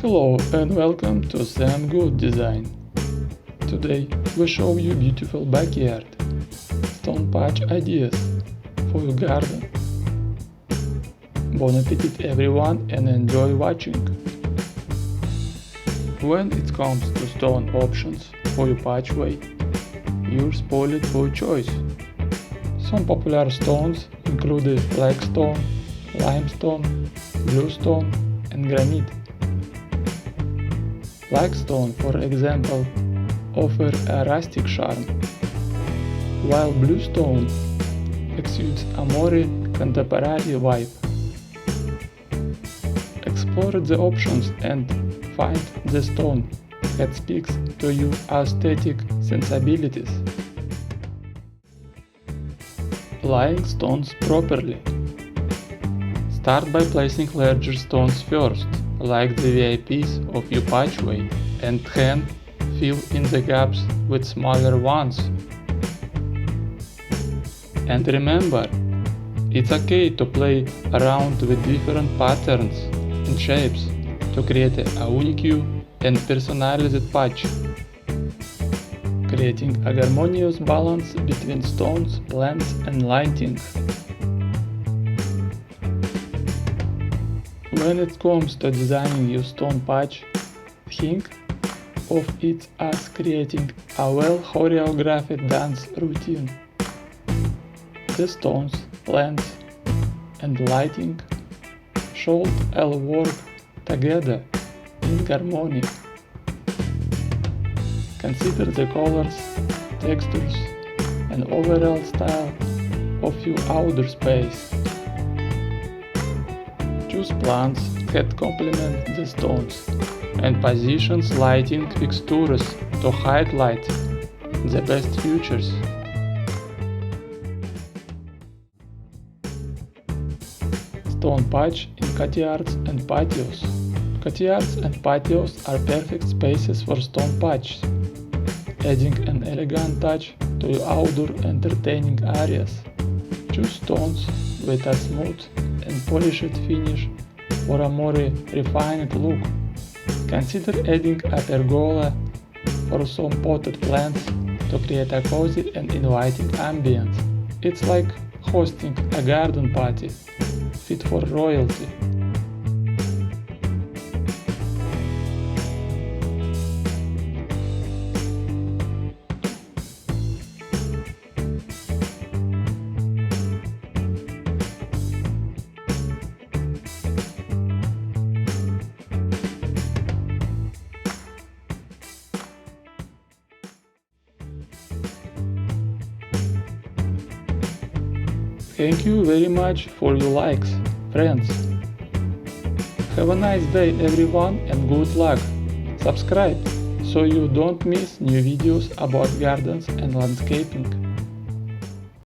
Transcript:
Hello and welcome to Sam Good Design. Today we show you beautiful backyard stone patch ideas for your garden. Bon appetit everyone and enjoy watching. When it comes to stone options for your patchway, you're spoiled for choice. Some popular stones include flagstone, limestone, bluestone and granite. Flagstone, for example, offer a rustic charm, while bluestone exudes a more contemporary vibe. Explore the options and find the stone that speaks to your aesthetic sensibilities. Laying stones properly. Start by placing larger stones first, like the VIPs of your patchway, and then fill in the gaps with smaller ones. And remember, it's okay to play around with different patterns and shapes to create a unique and personalized patch, creating a harmonious balance between stones, plants and lighting. When it comes to designing your stone patch, think of it as creating a well-choreographed dance routine. The stones, plants and lighting should all work together in harmony. Consider the colors, textures and overall style of your outdoor space. Choose plants that complement the stones and positions lighting fixtures to highlight the best features. Stone patch in courtyards and patios. Courtyards and patios are perfect spaces for stone patches, adding an elegant touch to your outdoor entertaining areas. Choose stones with a smooth and polished finish for a more refined look. Consider adding a pergola or some potted plants to create a cozy and inviting ambience. It's like hosting a garden party fit for royalty. Thank you very much for your likes, friends. Have a nice day everyone and good luck. Subscribe so you don't miss new videos about gardens and landscaping.